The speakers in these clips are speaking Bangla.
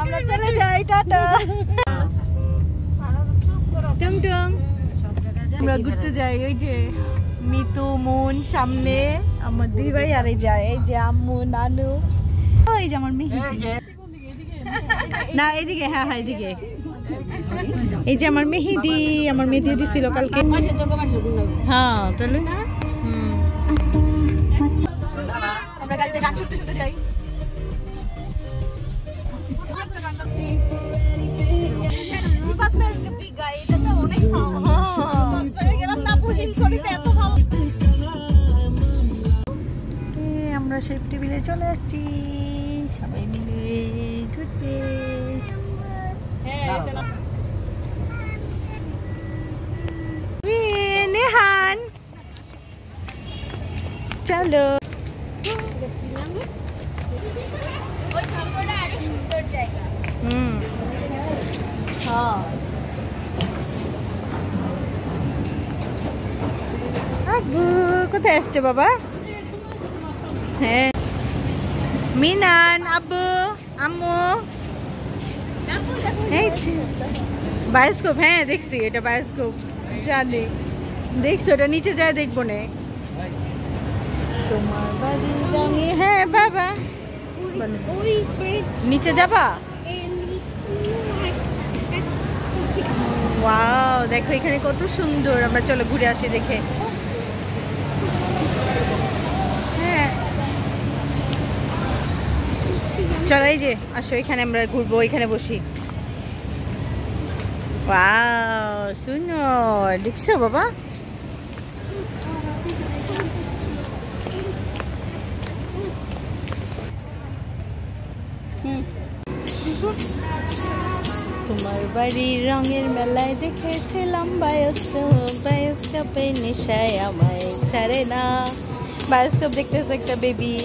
আমরা চলে যাই, টাটা। আমরা ঘুরতে যাই, ওই যে মিতু মুন সামনে, আমার দুই ভাই, আর এই যায় এই যে আম্মু নানু, এই যে আমার মেহেদি, না এদিকে, হ্যাঁ হ্যাঁ এদিকে, এই যে আমার মেহেদি, আমার মেহেদি দিছিল কালকে। হ্যাঁ তাহলে আমরা গাড়িতে গান শুনতে শুনতে যাই। আমরা সেফটি বিলে চলে আসছি সবাই মিলে ঘুরতে। নেহান চলো, আব্বু কোথায় আসছে বাবা? হ্যাঁ মিনান, আব্বু, আম্মু, বায়োস্কোপ, হ্যাঁ দেখছি এটা বায়োস্কোপ, জানি দেখছো, ওটা নিচে যায় দেখবো না। তোমার বাড়ি রঙে, হ্যাঁ বাবা নিচে যাবা? ওয়াও দেখো এখানে কত সুন্দর, আমরা চলো ঘুরে আসি দেখে। হ্যাঁ চলো এই যে আসো, এখানে আমরা ঘুরবো, এখানে বসি। ওয়াও সুন্দর, দেখছো বাবা? তোমার বাড়ির রঙের মেলায় দেখেছিলাম বায়োস্কোপ, বায়োস্কোপের নেশায় আমায় ছাড়ে না। বায়োস্কোপ দেখতেছে একটা বেবি,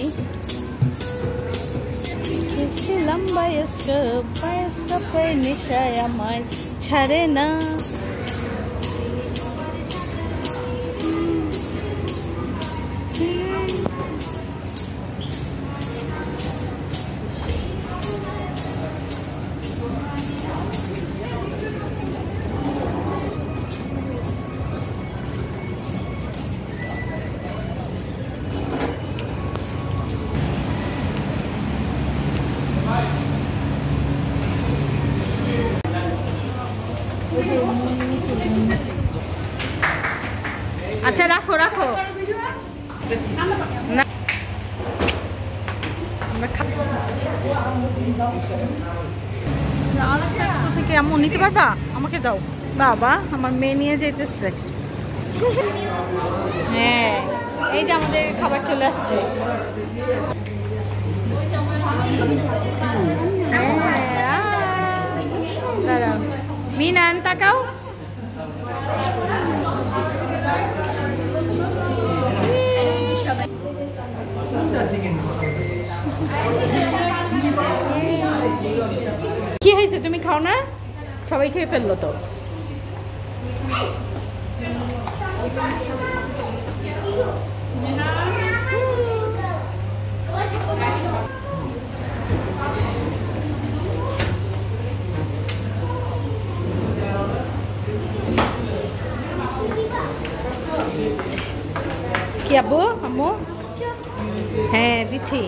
দেখেছিলাম বায়োস্কোপ, বায়োস্কোপের নেশায় আমায় ছাড়ে না। আচ্ছা রাখো রাখো, না থেকে এমন নিতে পারবা? আমাকে দাও বাবা, আমার মেয়ে নিয়ে যেতেছে। হ্যাঁ এই যে আমাদের খাবার চলে আসছে। দাঁড়াও মিনান তাকাও, কি হয়েছে তুমি খাও না? সবাই খেয়ে ফেললো তো। কি আব্বু আম্মু? হ্যাঁ দিচ্ছি।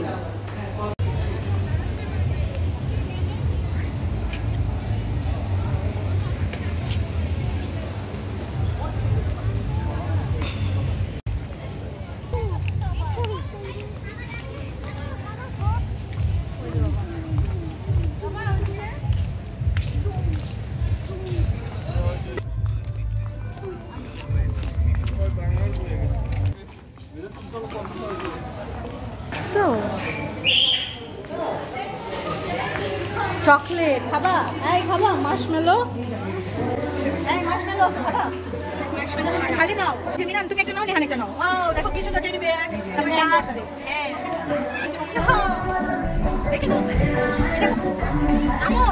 চকলেট খাবা? এই খাবা মার্শমেলো? এই মার্শমেলো খাবা? খালি নাও। মিনান তুমি একটা নাও, নিহান একটা নাও। ওয়াও দেখো কি সুন্দর টেডি বিয়ার। হ্যাঁ দেখো আমো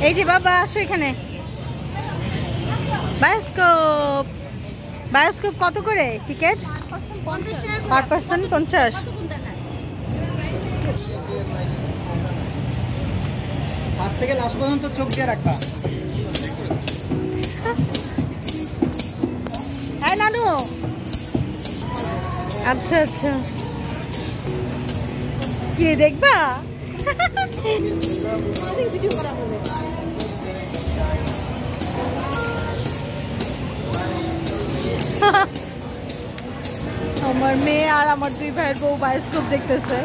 এই যে বাবা আসো এখানে। বায়োস্কোপ বায়োস্কোপ কত করে টিকিট? Per person 50। আজ থেকে লাস্ট পর্যন্ত চোখ দিয়ে রাখবা। হ্যাঁ নানু। আচ্ছা আচ্ছা, কি দেখবা? আমার মেয়ে আর আমার 2 ভাইয়ের বউ বায়োস্কোপ দেখতেছে।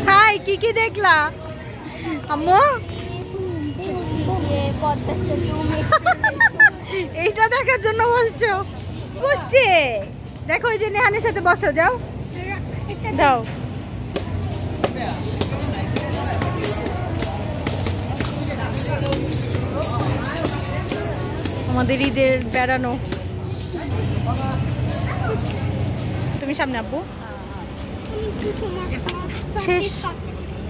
হাই, কি দেখলা আম্মু? এইটা দেখার জন্য বলছো? বসছে, দেখো ওই যে নেহানের সাথে বসো, যাও দাও। আমাদের ঈদের বেড়ানো। তুমি সামনে আব্বু। শেষ,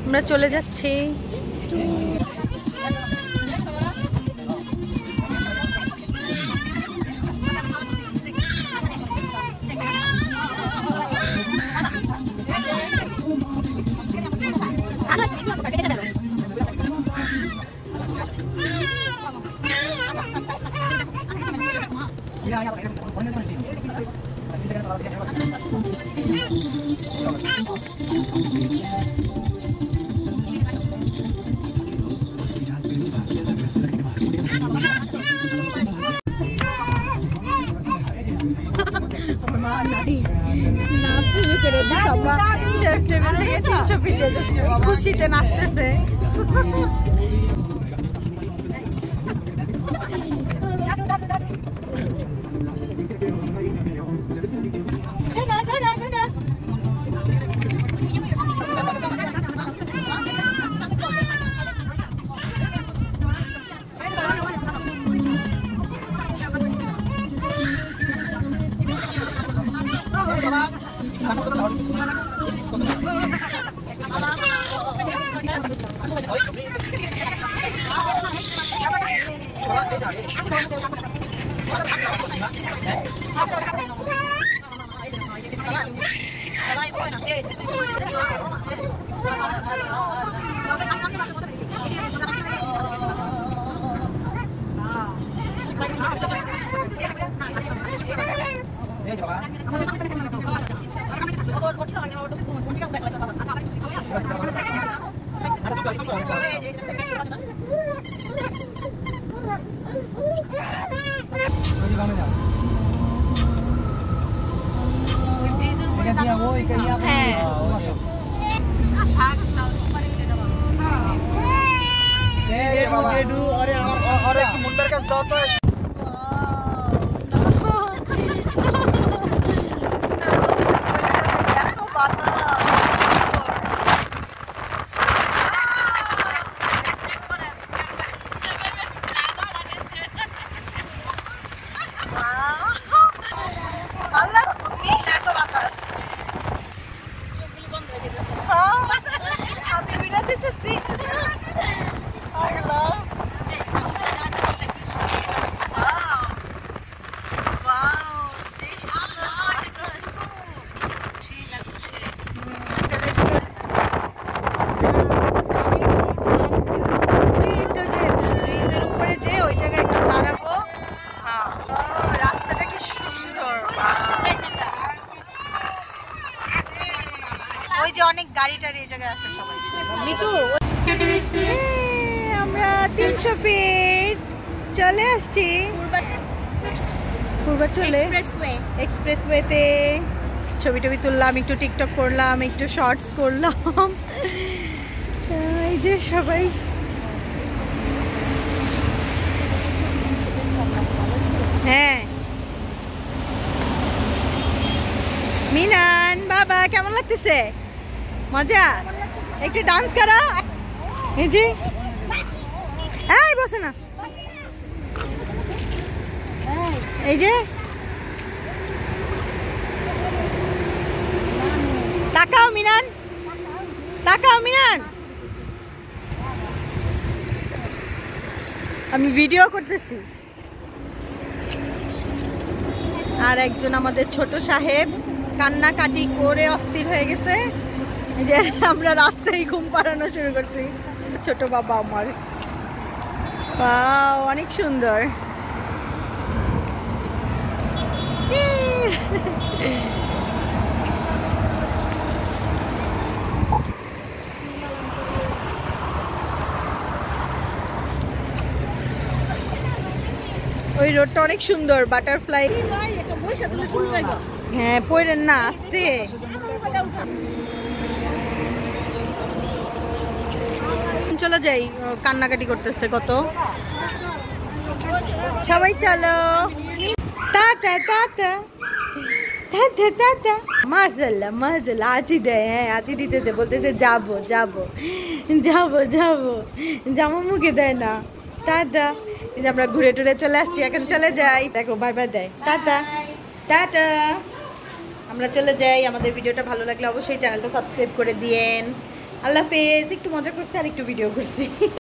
আমরা চলে যাচ্ছি। খুশিতে নাচতেছে। অনেক গাড়ি টাড়ি এই জায়গায় আসে সবাই। মিতু, আমরা 300 ফিট চলে আসছি পূর্বাচলে এক্সপ্রেসওয়েতে। ছবি টবি তুললাম, একটু টিকটক করলাম, একটু শর্টস করলাম। এই যে সবাই হ্যাঁ। মিনান বাবা কেমন লাগতেছে? মজা একটু ডান্স করো এই যে এই বসে না এই যে তাকাও মিনান আমি ভিডিও করতেছি আর একজন আমাদের ছোট সাহেব কান্নাকাটি করে অস্থির হয়ে গেছে যে আমরা রাস্তায় ঘুম পাড়ানো শুরু করছি ছোট বাবা আমার ওয়াও অনেক সুন্দর ওই রোডটা অনেক সুন্দর বাটারফ্লাই হ্যাঁ পড়েন না আস্তে চলে যাই কান্নাকাটি করতেছে কত সবাই চলো টাটা টাটা টাটা টাটা মাশাআল্লাহ মাশাআল্লাহ আজি দেয় হ্যাঁ আজি দিতেছে বলতেছে যাবো যাবো যাবো যাবো জামা মুখে দেয় না টাটা আমরা ঘুরে টুরে চলে আসছি এখন চলে যাই দেখো বাই বাই দেয় টাটা টাটা আমরা চলে যাই আমাদের ভিডিওটা ভালো লাগলে অবশ্যই চ্যানেলটা সাবস্ক্রাইব করে দিয়েন আল্লাহ হাফেজ একটু মজা করছি আর একটু ভিডিও করছি